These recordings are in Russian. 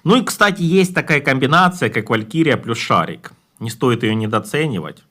Ну и, кстати, есть такая комбинация, как Валькирия плюс Шарик. Не стоит ее недооценивать.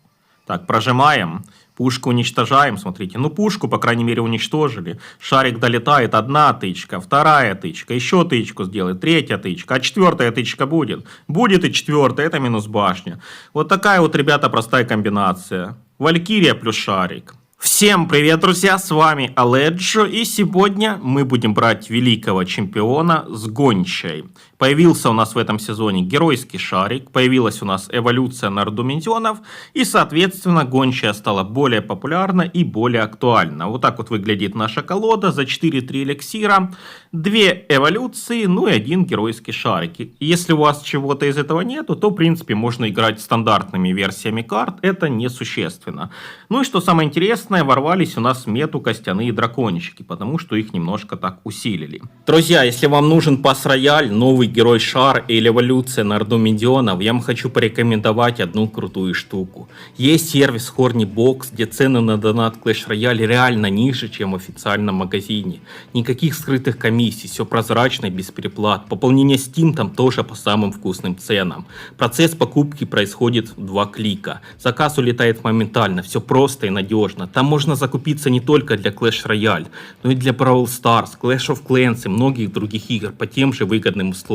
Так, прожимаем. Пушку уничтожаем, смотрите. Ну, пушку, по крайней мере, уничтожили. Шарик долетает, одна тычка, вторая тычка, еще тычку сделает, третья тычка, а четвертая тычка будет. Будет и четвертая, это минус башня. Вот такая вот, ребята, простая комбинация. Валькирия плюс Шарик. Всем привет, друзья, с вами Аледжо, и сегодня мы будем брать великого чемпиона с гончей. Появился у нас в этом сезоне геройский шарик, появилась у нас эволюция нардуминьонов, и, соответственно, гончая стала более популярна и более актуальна. Вот так вот выглядит наша колода, за 4-3 эликсира, 2 эволюции, ну и 1 геройский шарик. И если у вас чего-то из этого нету, то, в принципе, можно играть стандартными версиями карт, это несущественно. Ну и что самое интересное, ворвались у нас в мету костяные дракончики, потому что их немножко так усилили. Друзья, если вам нужен пас-рояль, новый герой шар или эволюция нардуминьонов, я вам хочу порекомендовать одну крутую штуку. Есть сервис Hornybox, где цены на донат Clash Royale реально ниже, чем в официальном магазине. Никаких скрытых комиссий, все прозрачно и без переплат. Пополнение Steam там тоже по самым вкусным ценам. Процесс покупки происходит в 2 клика. Заказ улетает моментально, все просто и надежно. Там можно закупиться не только для Clash Royale, но и для Brawl Stars, Clash of Clans и многих других игр по тем же выгодным условиям.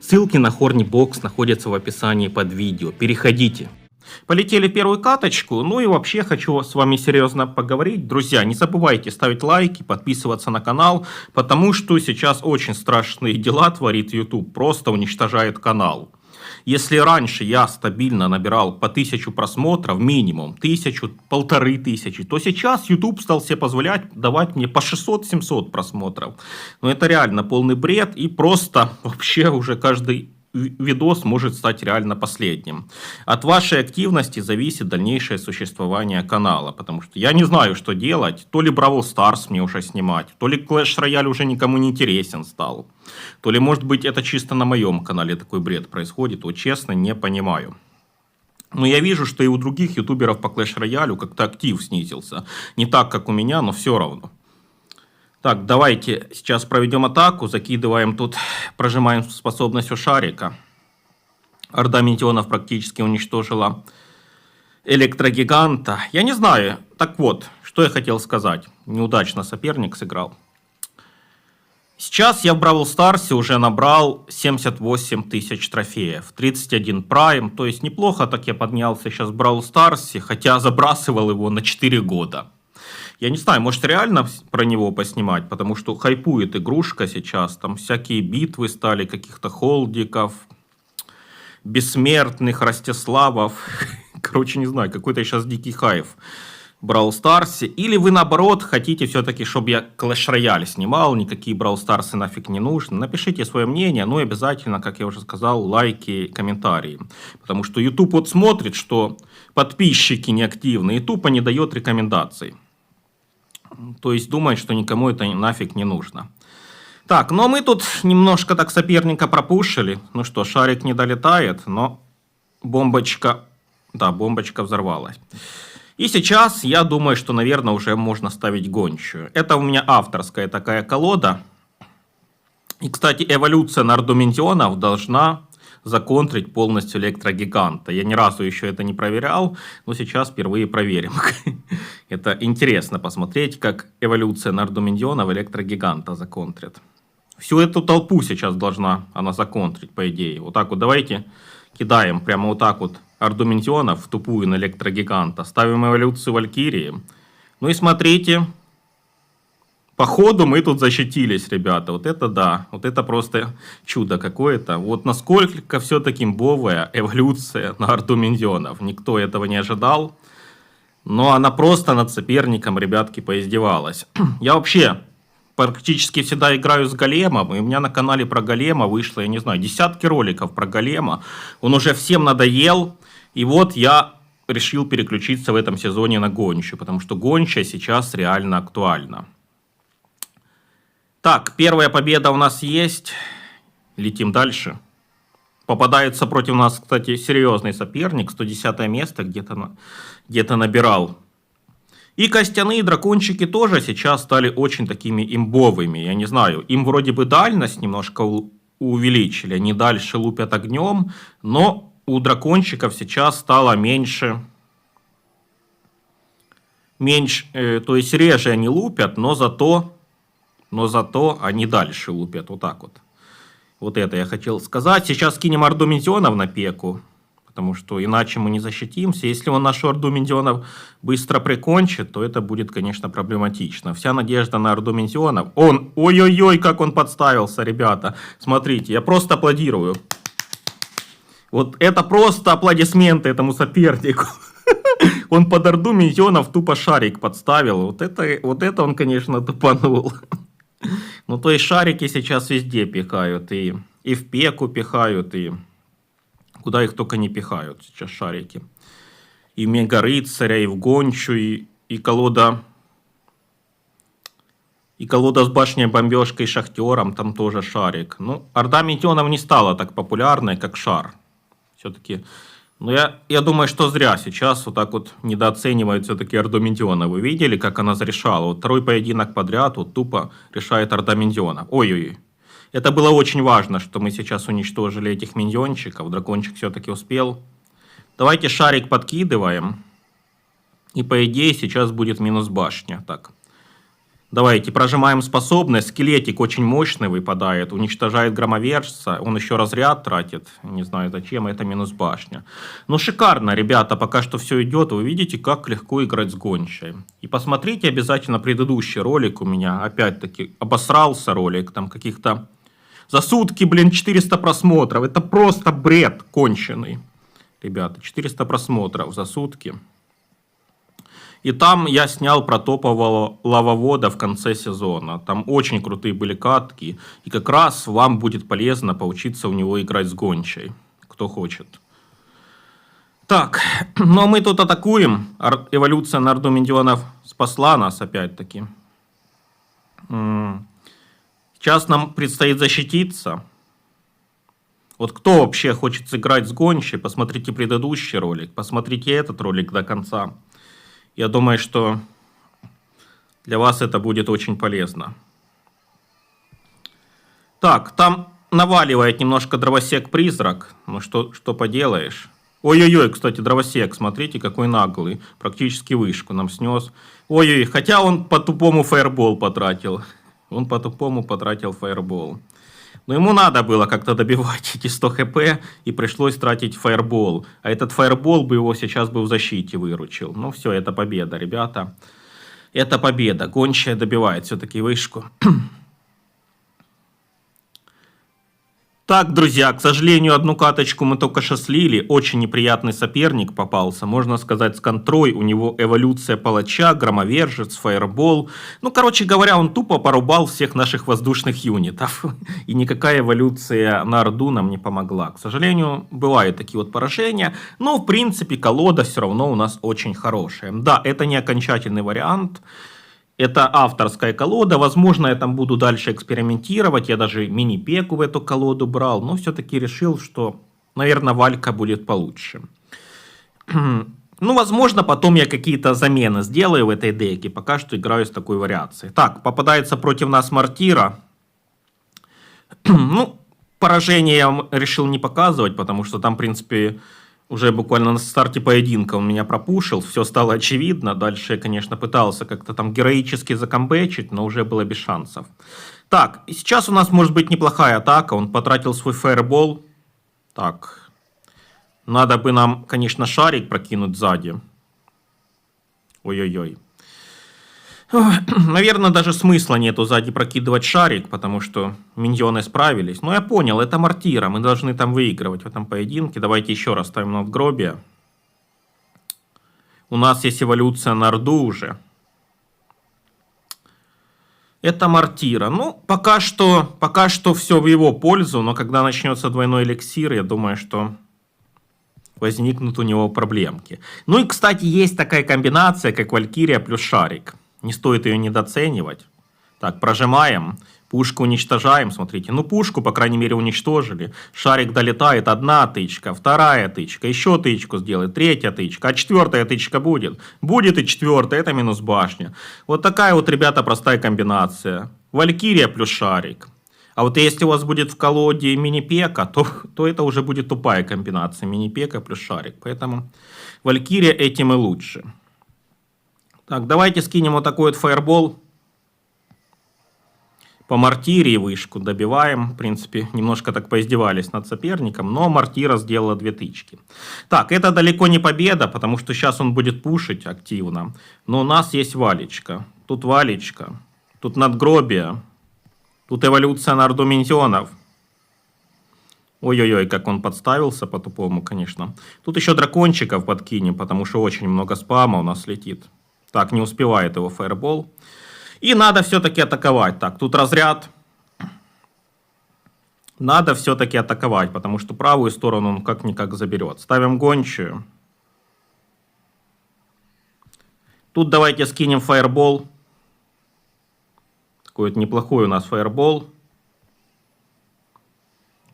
Ссылки на Hornybox находятся в описании под видео. Переходите. Полетели в первую каточку. Ну и вообще хочу с вами серьезно поговорить. Друзья, не забывайте ставить лайки, подписываться на канал, потому что сейчас очень страшные дела творит YouTube. Просто уничтожает канал. Если раньше я стабильно набирал по 1000 просмотров, минимум 1000, 1500, то сейчас YouTube стал себе позволять давать мне по 600-700 просмотров. Но это реально полный бред, и просто вообще уже каждый видос может стать реально последним. От вашей активности зависит дальнейшее существование канала, потому что я не знаю, что делать. То ли Brawl Stars мне уже снимать, то ли Clash Royale уже никому не интересен стал, то ли, может быть, это чисто на моем канале такой бред происходит. Вот честно, не понимаю. Но я вижу, что и у других ютуберов по Clash Royale как-то актив снизился. Не так, как у меня, но все равно. Так, давайте сейчас проведем атаку, закидываем тут, прожимаем способность у шарика. Орда Миньонов практически уничтожила электрогиганта. Я не знаю, так вот, что я хотел сказать. Неудачно соперник сыграл. Сейчас я в Brawl Stars уже набрал 78 тысяч трофеев, 31 прайм, то есть неплохо так я поднялся сейчас в Brawl Stars, хотя забрасывал его на 4 года. Я не знаю, может реально про него поснимать, потому что хайпует игрушка сейчас. Там всякие битвы стали, каких-то холдиков, бессмертных, Ростиславов. Короче, не знаю, какой-то сейчас дикий хайп в Brawl Stars. Или вы наоборот хотите все-таки, чтобы я Clash Royale снимал, никакие Brawl Stars нафиг не нужны. Напишите свое мнение, ну и обязательно, как я уже сказал, лайки, комментарии. Потому что YouTube вот смотрит, что подписчики неактивны и тупо не дает рекомендаций. То есть думает, что никому это нафиг не нужно. Так, но мы тут немножко так соперника пропушили. Ну что, шарик не долетает, но бомбочка... Да, бомбочка взорвалась. И сейчас я думаю, что, наверное, уже можно ставить гончую. Это у меня авторская такая колода. И, кстати, эволюция нардуминьонов должна законтрить полностью электрогиганта. Я ни разу еще это не проверял, но сейчас впервые проверим. Это интересно посмотреть, как эволюция нардуминьонов электрогиганта законтрит. Всю эту толпу сейчас должна она законтрить, по идее. Вот так вот давайте кидаем прямо вот так вот ардуминьонов в тупую на электрогиганта. Ставим эволюцию Валькирии. Ну и смотрите. Походу мы тут защитились, ребята. Вот это да. Вот это просто чудо какое-то. Вот насколько все-таки имбовая эволюция на ардуминьонов. Никто этого не ожидал. Но она просто над соперником, ребятки, поиздевалась. Я вообще практически всегда играю с големом. И у меня на канале про голема вышло, я не знаю, десятки роликов про голема. Он уже всем надоел. И вот я решил переключиться в этом сезоне на гончую. Потому что гончая сейчас реально актуальна. Так, первая победа у нас есть. Летим дальше. Попадается против нас, кстати, серьезный соперник. 110 место где-то набирал. И костяные дракончики тоже сейчас стали очень такими имбовыми. Я не знаю, им вроде бы дальность немножко увеличили. Они дальше лупят огнем, но у дракончиков сейчас стало меньше, то есть реже они лупят, но зато они дальше лупят. Вот так вот. Вот это я хотел сказать. Сейчас кинем орду миньонов на пеку, потому что иначе мы не защитимся. Если он нашу орду миньонов быстро прикончит, то это будет, конечно, проблематично. Вся надежда на орду миньонов. Ой-ой-ой, как он подставился, ребята. Смотрите, я просто аплодирую. Вот это просто аплодисменты этому сопернику. Он под орду миньонов тупо шарик подставил. Вот это он, конечно, тупанул. Ну, то есть шарики сейчас везде пихают. И в пеку пихают, и куда их только не пихают сейчас шарики. И в Мега-рыцаря, и в Гончу, и колода... И колода с башней бомбежкой и шахтером, там тоже шарик. Ну, орда миньонов не стала так популярной, как шар. Все-таки... Но я думаю, что зря сейчас вот так вот недооценивают все-таки орду миньонов. Вы видели, как она зарешала? Вот второй поединок подряд вот тупо решает орда миньонов. Ой-ой-ой. Это было очень важно, что мы сейчас уничтожили этих миньончиков. Дракончик все-таки успел. Давайте шарик подкидываем. И по идее сейчас будет минус башня. Так. Давайте прожимаем способность. Скелетик очень мощный выпадает. Уничтожает громовержца. Он еще разряд тратит. Не знаю зачем. Это минус башня. Ну шикарно, ребята. Пока что все идет. Вы видите, как легко играть с гончей. И посмотрите обязательно предыдущий ролик у меня. Опять-таки обосрался ролик. Там каких-то... За сутки, 400 просмотров. Это просто бред конченый. Ребята, 400 просмотров за сутки. И там я снял про топового лавовода в конце сезона. Там очень крутые были катки. И как раз вам будет полезно поучиться у него играть с гончей. Кто хочет. Так, ну а мы тут атакуем. Эволюция на орду миньонов спасла нас опять-таки. Сейчас нам предстоит защититься. Вот кто вообще хочет сыграть с гончей, посмотрите предыдущий ролик. Посмотрите этот ролик до конца. Я думаю, что для вас это будет очень полезно. Так, там наваливает немножко дровосек-призрак. Ну что поделаешь. Ой-ой-ой, кстати, дровосек, смотрите, какой наглый. Практически вышку нам снес. Ой-ой, хотя он по-тупому фаербол потратил. Он по-тупому потратил фаербол. Но ему надо было как-то добивать эти 100 хп, и пришлось тратить фаербол. А этот фаербол бы его сейчас бы в защите выручил. Ну все, это победа, ребята. Это победа. Гончая добивает все-таки вышку. Так, друзья, к сожалению, одну каточку мы только что слили. Очень неприятный соперник попался. Можно сказать, с контрой. У него эволюция палача, громовержец, фаербол. Ну, короче говоря, он тупо порубал всех наших воздушных юнитов. И никакая эволюция на орду нам не помогла. К сожалению, бывают такие вот поражения. Но, в принципе, колода все равно у нас очень хорошая. Да, это не окончательный вариант. Это авторская колода. Возможно, я там буду дальше экспериментировать. Я даже мини-пеку в эту колоду брал. Но все-таки решил, что, наверное, валька будет получше. Ну, возможно, потом я какие-то замены сделаю в этой деке. Пока что играю с такой вариацией. Так, попадается против нас Мортира. Ну, поражение я решил не показывать, потому что там, в принципе... Уже буквально на старте поединка он меня пропушил, все стало очевидно. Дальше я, конечно, пытался как-то там героически закомбечить, но уже было без шансов. Так, и сейчас у нас может быть неплохая атака. Он потратил свой фаербол. Так, надо бы нам, конечно, шарик прокинуть сзади. Ой-ой-ой. Наверное, даже смысла нету сзади прокидывать шарик, потому что миньоны справились. Но я понял, это Мортира, мы должны там выигрывать в этом поединке. Давайте еще раз ставим надгробие. У нас есть эволюция на орду уже. Это Мортира. Ну, пока что все в его пользу, но когда начнется двойной эликсир, я думаю, что возникнут у него проблемки. Ну и, кстати, есть такая комбинация, как Валькирия плюс шарик. Не стоит ее недооценивать. Так, прожимаем. Пушку уничтожаем. Смотрите, ну пушку, по крайней мере, уничтожили. Шарик долетает. Одна тычка, вторая тычка. Еще тычку сделает. Третья тычка. А четвертая тычка будет. Будет и четвертая. Это минус башня. Вот такая вот, ребята, простая комбинация. Валькирия плюс шарик. А вот если у вас будет в колоде мини-пека, то это уже будет тупая комбинация. Мини-пека плюс шарик. Поэтому Валькирия этим и лучше. Так, давайте скинем вот такой вот фаербол. По Мартире вышку добиваем. В принципе, немножко так поиздевались над соперником, но Мартира сделала 2 тычки. Так, это далеко не победа, потому что сейчас он будет пушить активно. Но у нас есть Валечка. Тут Валечка. Тут надгробие. Тут эволюция на орду миньонов. Ой-ой-ой, как он подставился по-тупому, конечно. Тут еще дракончиков подкинем, потому что очень много спама у нас летит. Так, не успевает его фаербол. И надо все-таки атаковать. Так, тут разряд. Надо все-таки атаковать, потому что правую сторону он как-никак заберет. Ставим гончую. Тут давайте скинем фаербол. Такой вот неплохой у нас фаербол.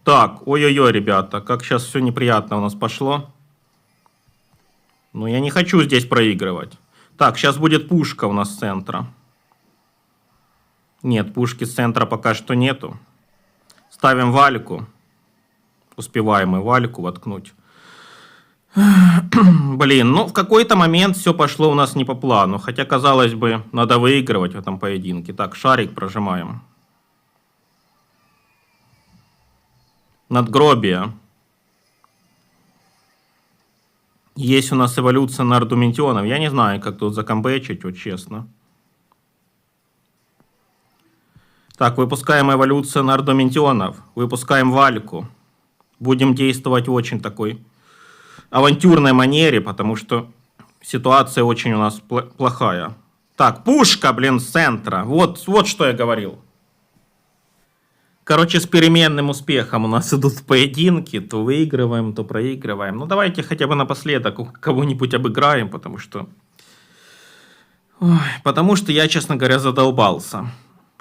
Так, ой-ой-ой, ребята, как сейчас все неприятно у нас пошло. Но я не хочу здесь проигрывать. Так, сейчас будет пушка у нас с центра. Нет, пушки с центра пока что нету. Ставим Вальку. Успеваем и Вальку воткнуть. Блин, ну в какой-то момент все пошло у нас не по плану. Хотя, казалось бы, надо выигрывать в этом поединке. Так, шарик прожимаем. Надгробие. Есть у нас эволюция на орду миньонов. Я не знаю, как тут закомбечить, вот честно. Так, выпускаем эволюцию на орду миньонов. Выпускаем Вальку. Будем действовать в очень такой авантюрной манере, потому что ситуация очень у нас плохая. Так, пушка, блин, с центра. Вот что я говорил. Короче, с переменным успехом у нас идут поединки. То выигрываем, то проигрываем. Ну, давайте хотя бы напоследок кого-нибудь обыграем, потому что... Ой, потому что я, честно говоря, задолбался.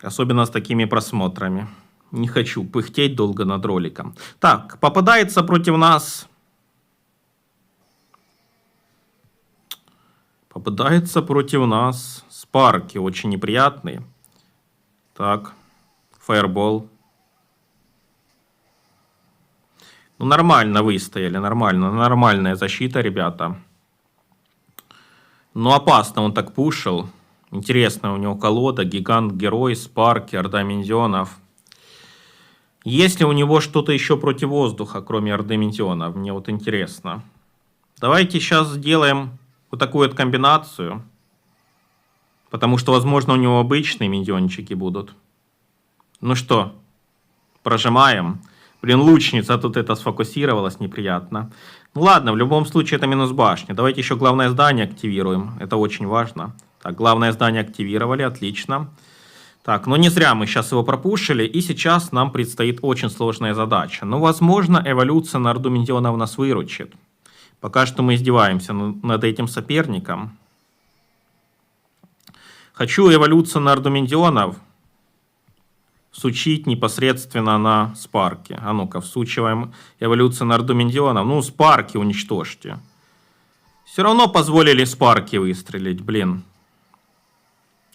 Особенно с такими просмотрами. Не хочу пыхтеть долго над роликом. Так, попадается против нас... Попадается против нас Спарки. Очень неприятные. Так, фаербол. Ну, нормально выстояли, нормально. Нормальная защита, ребята. Но опасно он так пушил. Интересная у него колода. Гигант, Герой, Спарки, Орда Миньонов. Есть ли у него что-то еще против воздуха, кроме Орды Миньонов? Мне вот интересно. Давайте сейчас сделаем вот такую вот комбинацию. Потому что, возможно, у него обычные миньончики будут. Ну что, прожимаем. Блин, лучница тут это сфокусировалась, неприятно. Ну ладно, в любом случае это минус башня. Давайте еще главное здание активируем. Это очень важно. Так, главное здание активировали, отлично. Так, но не зря мы сейчас его пропушили. И сейчас нам предстоит очень сложная задача. Но, возможно, эволюция на орду миньонов нас выручит. Пока что мы издеваемся над этим соперником. Хочу эволюцию на орду миньонов сучить непосредственно на Спарке. А ну-ка, всучиваем эволюцию на орду миньонов. Ну, Спарки уничтожьте. Все равно позволили Спарки выстрелить, блин.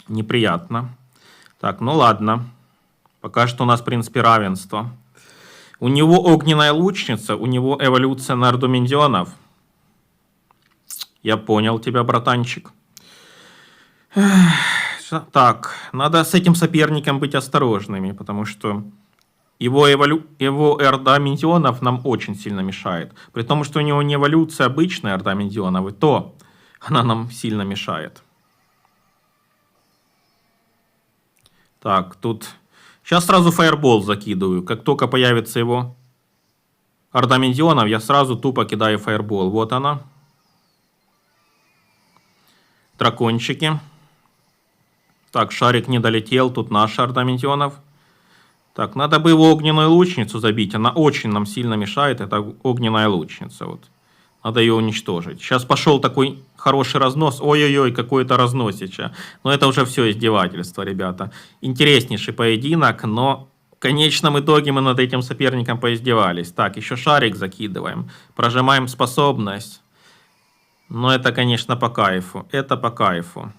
Неприятно. Так, ну ладно. Пока что у нас, в принципе, равенство. У него огненная лучница, у него эволюция на орду миньонов. Я понял тебя, братанчик. Так, надо с этим соперником быть осторожными, потому что его орда миньонов нам очень сильно мешает. При том, что у него не эволюция обычная орда миньонов, и то она нам сильно мешает. Так, тут... Сейчас сразу фаербол закидываю. Как только появится его орда миньонов, я сразу тупо кидаю фаербол. Вот она. Дракончики. Так, шарик не долетел. Тут наша орда миньонов. Так, надо бы его огненную лучницу забить. Она очень нам сильно мешает. Это огненная лучница. Вот. Надо ее уничтожить. Сейчас пошел такой хороший разнос. Ой-ой-ой, какое-то разносича. Но это уже все издевательство, ребята. Интереснейший поединок, но в конечном итоге мы над этим соперником поиздевались. Так, еще шарик закидываем. Прожимаем способность. Но это, конечно, по кайфу. Это по кайфу.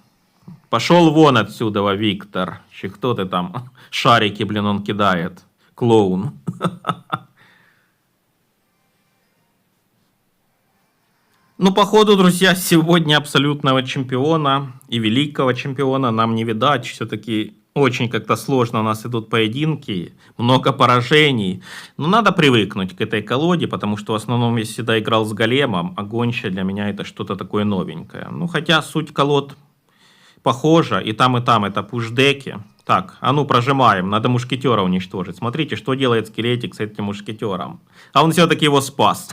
Пошел вон отсюда, Виктор. Че, кто ты там? Шарики, блин, он кидает. Клоун. Ну, походу, друзья, сегодня абсолютного чемпиона и великого чемпиона нам не видать. Все-таки очень как-то сложно у нас идут поединки, много поражений. Но надо привыкнуть к этой колоде, потому что в основном я всегда играл с големом, а гонча для меня это что-то такое новенькое. Ну, хотя суть колод похожа, и там это пуш-деки. Так, а ну прожимаем, надо мушкетера уничтожить. Смотрите, что делает скелетик с этим мушкетером. А он все-таки его спас.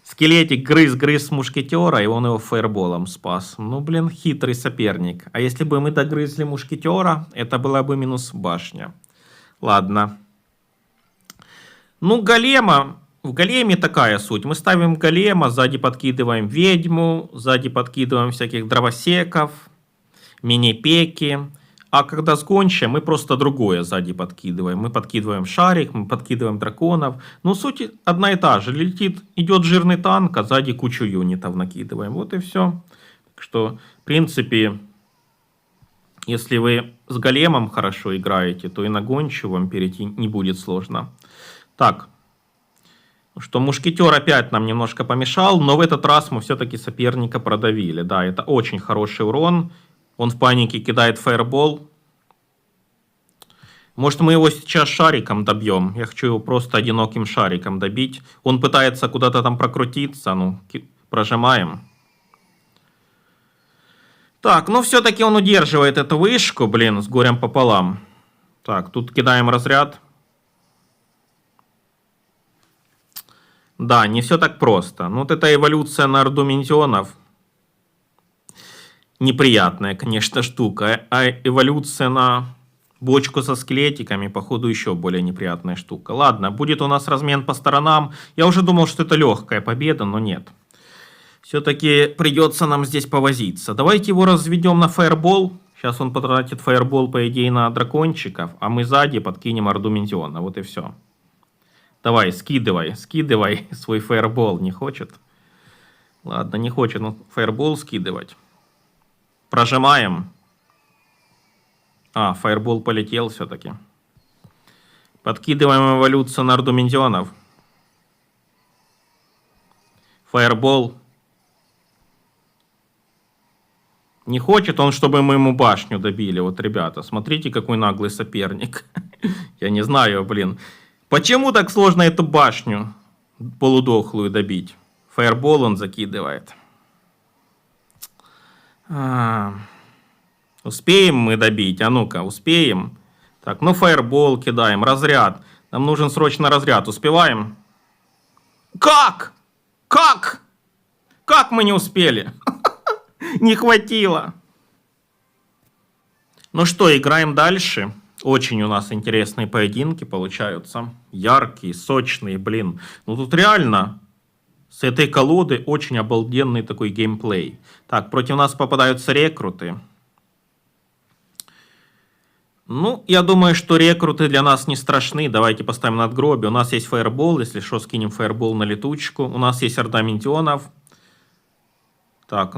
Скелетик грыз мушкетера, и он его фаерболом спас. Ну, блин, хитрый соперник. А если бы мы догрызли мушкетера, это была бы минус башня. Ладно. Ну, голема. В големе такая суть. Мы ставим голема, сзади подкидываем ведьму, сзади подкидываем всяких дровосеков, мини-пеки. А когда с гонча, мы просто другое сзади подкидываем. Мы подкидываем шарик, мы подкидываем драконов. Но суть одна и та же. Летит, идет жирный танк, а сзади кучу юнитов накидываем. Вот и все. Так что, в принципе, если вы с големом хорошо играете, то и на гончу вам перейти не будет сложно. Так. Что мушкетер опять нам немножко помешал, но в этот раз мы все-таки соперника продавили. Да, это очень хороший урон. Он в панике кидает фаербол. Может, мы его сейчас шариком добьем. Я хочу его просто одиноким шариком добить. Он пытается куда-то там прокрутиться. Ну, прожимаем. Так, ну все-таки он удерживает эту вышку, блин, с горем пополам. Так, тут кидаем разряд. Да, не все так просто. Ну, вот эта эволюция на орду миньонов. Неприятная, конечно, штука. А эволюция на бочку со скелетиками, походу, еще более неприятная штука. Ладно, будет у нас размен по сторонам. Я уже думал, что это легкая победа, но нет. Все-таки придется нам здесь повозиться. Давайте его разведем на фаербол. Сейчас он потратит фаербол, по идее, на дракончиков. А мы сзади подкинем орду миньона. Вот и все. Давай, скидывай свой фаербол. Не хочет? Ладно, не хочет он фаербол скидывать. Прожимаем. А, фаербол полетел все-таки. Подкидываем эволюцию на орду миньонов. Фаербол. Не хочет он, чтобы мы ему башню добили. Вот, ребята, смотрите, какой наглый соперник. Я не знаю, блин. Почему так сложно эту башню полудохлую добить? Фаербол он закидывает. Успеем мы добить? А ну-ка, успеем? Так, ну фаербол кидаем, разряд. Нам нужен срочно разряд. Успеваем? Как? Как? Как мы не успели? Не хватило. Ну что, играем дальше. Очень у нас интересные поединки получаются. Яркие, сочные, блин. Ну тут реально... С этой колоды очень обалденный такой геймплей. Так, против нас попадаются рекруты. Ну, я думаю, что рекруты для нас не страшны. Давайте поставим надгробие. У нас есть фаербол. Если что, скинем фаербол на летучку. У нас есть орда миньонов. Так,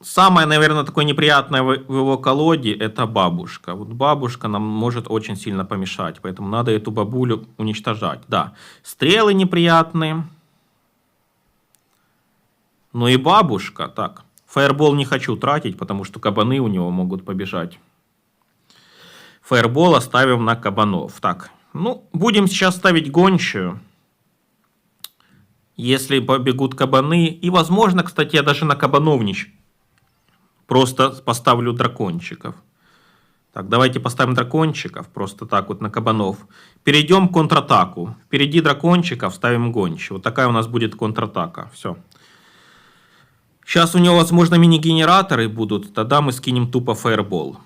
самое, наверное, такое неприятное в его колоде — это бабушка. Вот бабушка нам может очень сильно помешать. Поэтому надо эту бабулю уничтожать. Да, стрелы неприятные. Ну и бабушка. Так, фаербол не хочу тратить, потому что кабаны у него могут побежать. Фаербол оставим на кабанов. Так, ну, будем сейчас ставить гончую. Если побегут кабаны. И, возможно, кстати, я даже на кабанов просто поставлю дракончиков. Так, давайте поставим дракончиков. Просто так вот на кабанов. Перейдем к контратаку. Впереди дракончиков ставим гончую. Вот такая у нас будет контратака. Все. Сейчас у него, возможно, мини-генераторы будут. Тогда мы скинем тупо фаербол.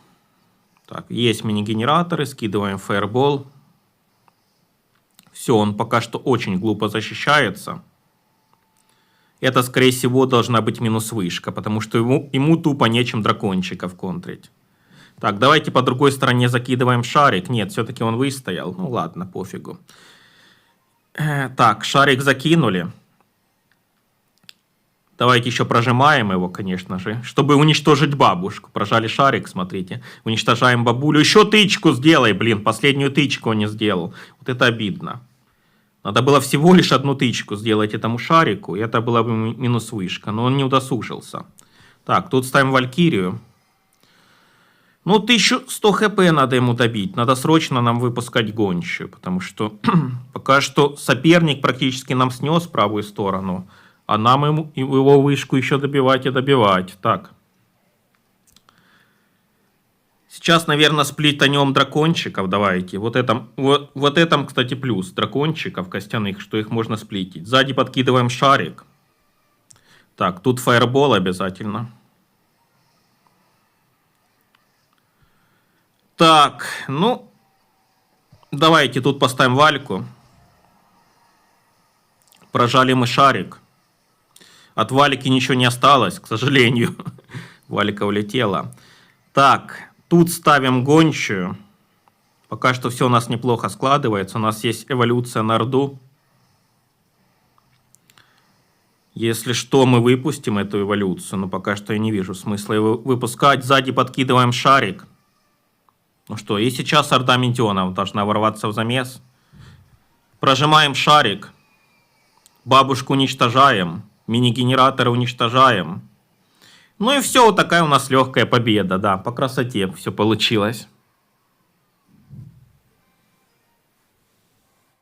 Так, есть мини-генераторы. Скидываем фаербол. Все, он пока что очень глупо защищается. Это, скорее всего, должна быть минус вышка. Потому что ему тупо нечем дракончиков контрить. Так, давайте по другой стороне закидываем шарик. Нет, все-таки он выстоял. Ну ладно, пофигу. Так, шарик закинули. Давайте еще прожимаем его, конечно же, чтобы уничтожить бабушку. Прожали шарик, смотрите. Уничтожаем бабулю. Еще тычку сделай, блин. Последнюю тычку он не сделал. Вот это обидно. Надо было всего лишь одну тычку сделать этому шарику, и это была бы минус вышка. Но он не удосужился. Так, тут ставим Валькирию. Ну, 1100 хп надо ему добить. Надо срочно нам выпускать гончую, потому что пока что соперник практически нам снес правую сторону, а нам его вышку еще добивать и добивать. Так. Сейчас, наверное, сплитанем дракончиков. Давайте. Вот этом, кстати, плюс дракончиков костяных, что их можно сплитить. Сзади подкидываем шарик. Так, тут фаербол обязательно. Так, ну, давайте тут поставим Вальку. Прожали мы шарик. От Валики ничего не осталось, к сожалению. Валика улетела. Так, тут ставим гончую. Пока что все у нас неплохо складывается. У нас есть эволюция на Орду. Если что, мы выпустим эту эволюцию. Но пока что я не вижу смысла его выпускать. Сзади подкидываем шарик. Ну что, и сейчас Орда Миньонов должна ворваться в замес. Прожимаем шарик. Бабушку уничтожаем. Мини-генераторы уничтожаем. Ну и все, вот такая у нас легкая победа. Да, по красоте все получилось.